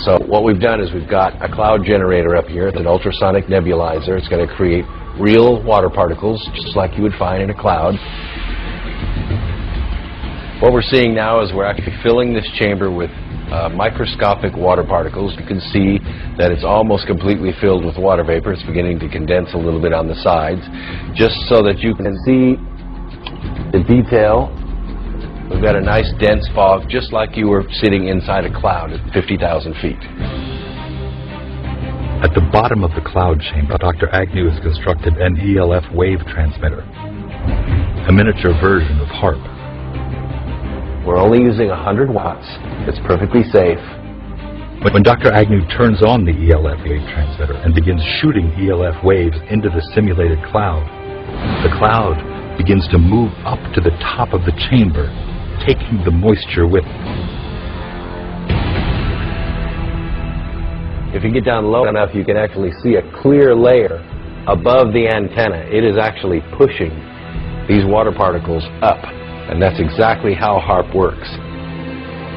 So what we've done is we've got a cloud generator up here. It's an ultrasonic nebulizer. It's going to create real water particles, just like you would find in a cloud. What we're seeing now is we're actually filling this chamber with microscopic water particles. You can see that it's almost completely filled with water vapor. It's beginning to condense a little bit on the sides, just so that you can see the detail. We've got a nice dense fog, just like you were sitting inside a cloud at 50,000 feet. At the bottom of the cloud chamber, Dr. Agnew has constructed an ELF wave transmitter, a miniature version of Haarp. We're only using 100 watts. It's perfectly safe. When Dr. Agnew turns on the ELF wave transmitter and begins shooting ELF waves into the simulated cloud, the cloud begins to move up to the top of the chamber, taking the moisture with it. If you get down low enough, you can actually see a clear layer above the antenna. It is actually pushing these water particles up, and that's exactly how Haarp works.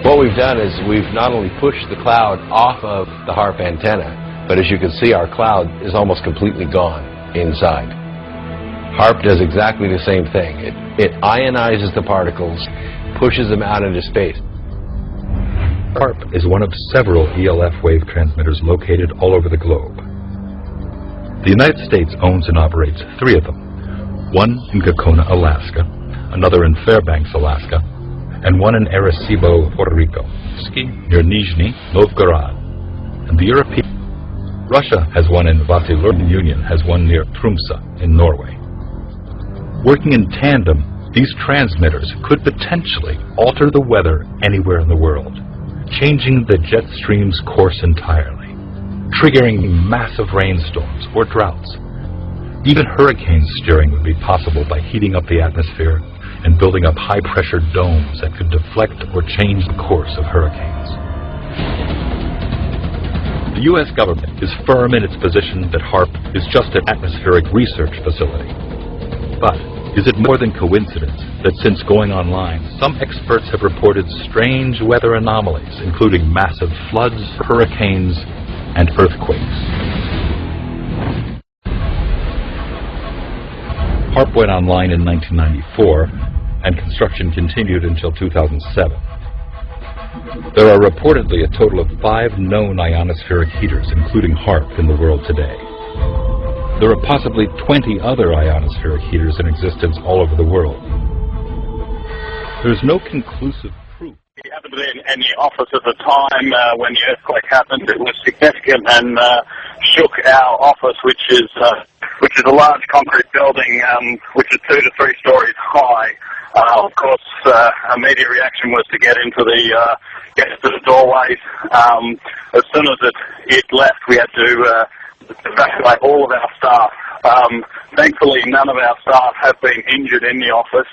What we've done is we've not only pushed the cloud off of the Haarp antenna, but as you can see, our cloud is almost completely gone inside. Haarp does exactly the same thing. It ionizes the particles, pushes them out into space. Haarp is one of several ELF wave transmitters located all over the globe. The United States owns and operates 3 of them, one in Gacona, Alaska, another in Fairbanks, Alaska, and one in Arecibo, Puerto Rico, near Nizhny Novgorod, and the European. Russia has one in Vasilur. The Union has one near Tromsø in Norway. Working in tandem, these transmitters could potentially alter the weather anywhere in the world, changing the jet stream's course entirely, triggering massive rainstorms or droughts. Even hurricane steering would be possible by heating up the atmosphere and building up high-pressure domes that could deflect or change the course of hurricanes. The U.S. government is firm in its position that Haarp is just an atmospheric research facility. But is it more than coincidence that since going online, some experts have reported strange weather anomalies, including massive floods, hurricanes, and earthquakes? Haarp went online in 1994, and construction continued until 2007. There are reportedly a total of 5 known ionospheric heaters, including Haarp, in the world today. There are possibly 20 other ionospheric heaters in existence all over the world. There's no conclusive proof. We happened to be in the office at the time when the earthquake happened. It was significant and shook our office, which is a large concrete building, which is 2 to 3 stories high. Of course, immediate reaction was to get into the doorways. As soon as it left, we had to evacuate all of our staff. Thankfully, none of our staff have been injured in the office.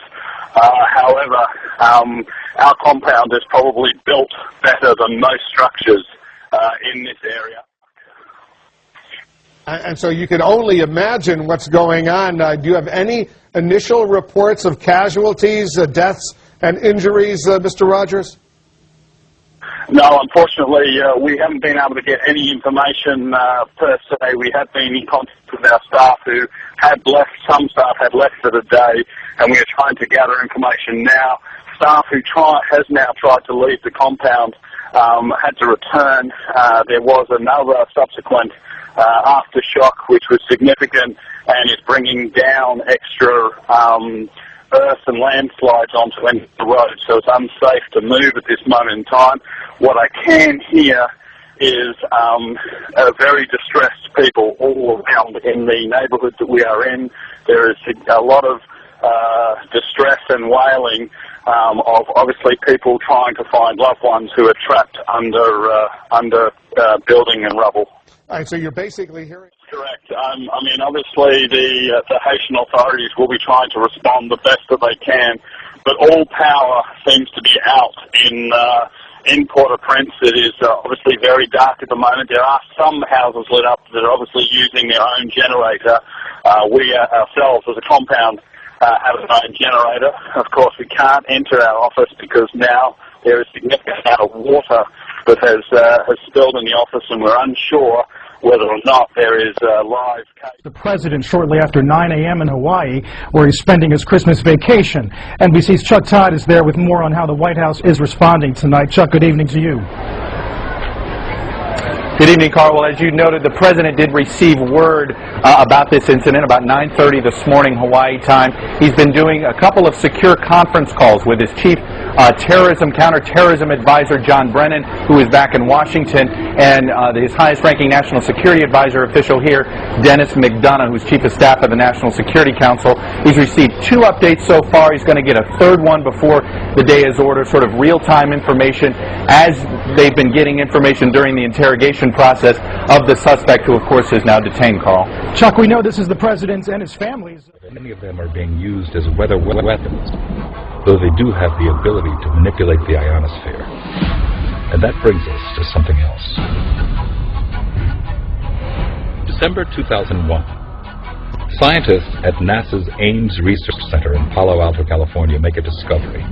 However, our compound is probably built better than most structures in this area. And so you can only imagine what's going on. Do you have any initial reports of casualties, deaths, and injuries, Mr. Rogers? No, unfortunately, we haven't been able to get any information per se. We have been in contact with our staff who had left. Some staff had left for the day, and we are trying to gather information now. Staff who has now tried to leave the compound had to return. There was another subsequent aftershock, which was significant and is bringing down extra earth and landslides onto the road, so it's unsafe to move at this moment in time. What I can hear is very distressed people all around in the neighbourhood that we are in. There is a lot of distress and wailing of obviously people trying to find loved ones who are trapped under building and rubble. All right, so you're basically hearing... Correct. I mean, obviously the Haitian authorities will be trying to respond the best that they can, but all power seems to be out in Port-au-Prince. It is obviously very dark at the moment. There are some houses lit up that are obviously using their own generator. We ourselves, as a compound, have our own generator. Of course, we can't enter our office because now there is significant amount of water that has spilled in the office, and we're unsure whether or not there is a live case. The president shortly after 9 a.m. in Hawaii, where he's spending his Christmas vacation. NBC's Chuck Todd is there with more on how the White House is responding tonight. Chuck, good evening to you. Good evening, Carl. Well, as you noted, the president did receive word about this incident about 9:30 this morning, Hawaii time. He's been doing a couple of secure conference calls with his chief counterterrorism advisor, John Brennan, who is back in Washington, and his highest-ranking national security advisor official here, Dennis McDonough, who's chief of staff of the National Security Council. He's received 2 updates so far. He's going to get a 3rd one before the day is ordered, sort of real-time information as they've been getting information during the interrogation process of the suspect, who of course is now detained, Carl. Chuck, we know this is the president's and his family's. Many of them are being used as weather weapons, though they do have the ability to manipulate the ionosphere. And that brings us to something else. December 2001. Scientists at NASA's Ames Research Center in Palo Alto, California make a discovery.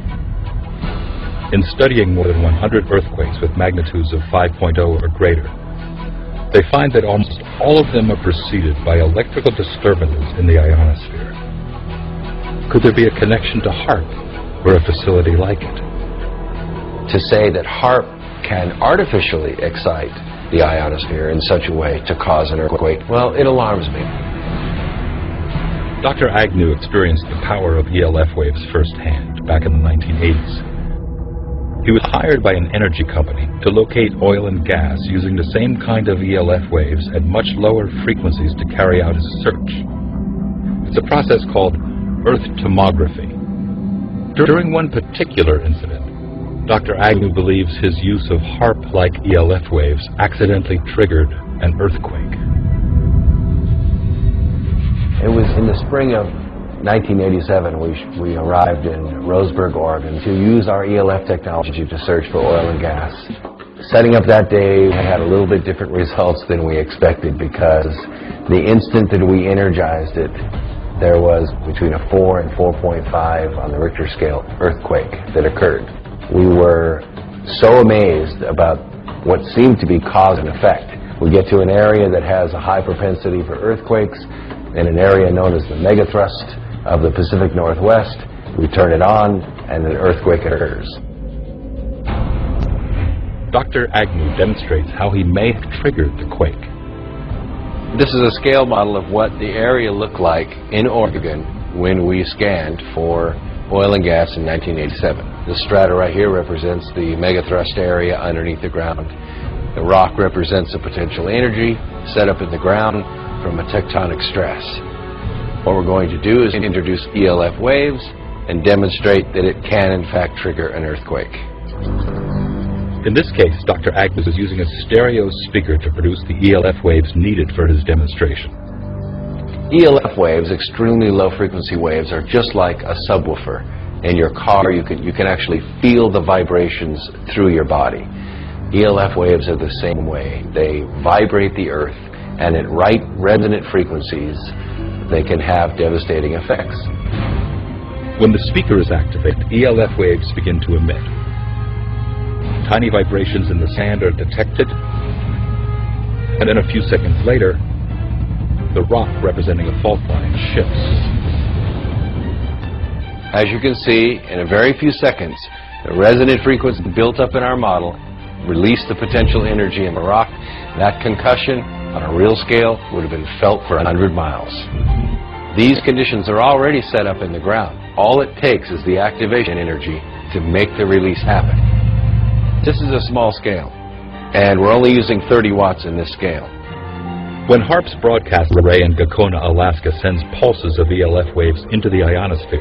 In studying more than 100 earthquakes with magnitudes of 5.0 or greater, they find that almost all of them are preceded by electrical disturbances in the ionosphere. Could there be a connection to Haarp, or a facility like it? To say that Haarp can artificially excite the ionosphere in such a way to cause an earthquake, well, it alarms me. Dr. Agnew experienced the power of ELF waves firsthand back in the 1980s. He was hired by an energy company to locate oil and gas using the same kind of ELF waves at much lower frequencies to carry out his search. It's a process called Earth tomography. During one particular incident, Dr. Agnew believes his use of Haarp-like ELF waves accidentally triggered an earthquake. It was in the spring of 1987, we arrived in Roseburg, Oregon, to use our ELF technology to search for oil and gas. Setting up that day had a little bit different results than we expected, because the instant that we energized it, there was between a 4 and 4.5 on the Richter scale earthquake that occurred. We were so amazed about what seemed to be cause and effect. We get to an area that has a high propensity for earthquakes, in an area known as the megathrust of the Pacific Northwest. We turn it on, and an earthquake occurs. Dr. Agnew demonstrates how he may have triggered the quake. This is a scale model of what the area looked like in Oregon when we scanned for oil and gas in 1987. This strata right here represents the megathrust area underneath the ground. The rock represents the potential energy set up in the ground from a tectonic stress. What we're going to do is introduce ELF waves and demonstrate that it can in fact trigger an earthquake. In this case, Dr. Agnew is using a stereo speaker to produce the ELF waves needed for his demonstration. ELF waves, extremely low frequency waves, are just like a subwoofer. In your car, you can actually feel the vibrations through your body. ELF waves are the same way. They vibrate the earth, and at right resonant frequencies, they can have devastating effects. When the speaker is activated, ELF waves begin to emit. Tiny vibrations in the sand are detected, and then a few seconds later, the rock representing a fault line shifts. As you can see, in a very few seconds, the resonant frequency built up in our model released the potential energy in the rock. That concussion, on a real scale, would have been felt for 100 miles. These conditions are already set up in the ground. All it takes is the activation energy to make the release happen. This is a small scale, and we're only using 30 watts in this scale. When Haarp's broadcast array in Gakona, Alaska sends pulses of ELF waves into the ionosphere,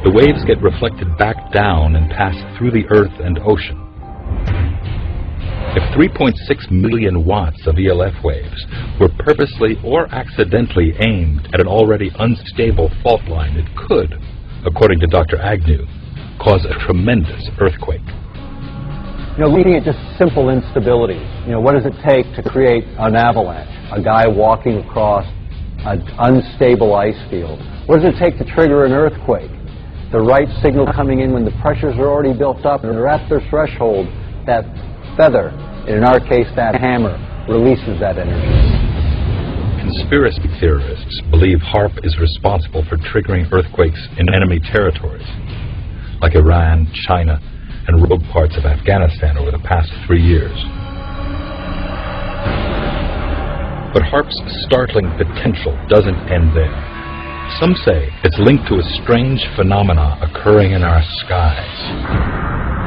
the waves get reflected back down and pass through the earth and ocean. If 3.6 million watts of ELF waves were purposely or accidentally aimed at an already unstable fault line, it could, according to Dr. Agnew, cause a tremendous earthquake. You know, looking at just simple instabilities, you know, what does it take to create an avalanche? A guy walking across an unstable ice field. What does it take to trigger an earthquake? The right signal coming in when the pressures are already built up and are at their threshold, that feather And in our case, that hammer releases that energy. Conspiracy theorists believe HAARP is responsible for triggering earthquakes in enemy territories, like Iran, China, and rogue parts of Afghanistan over the past 3 years. But HAARP's startling potential doesn't end there. Some say it's linked to a strange phenomena occurring in our skies.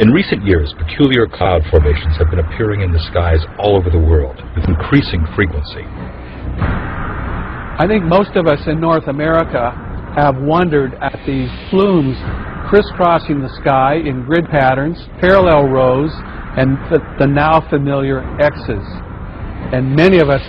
In recent years, peculiar cloud formations have been appearing in the skies all over the world with increasing frequency. I think most of us in North America have wondered at these plumes crisscrossing the sky in grid patterns, parallel rows, and the now familiar X's. And many of us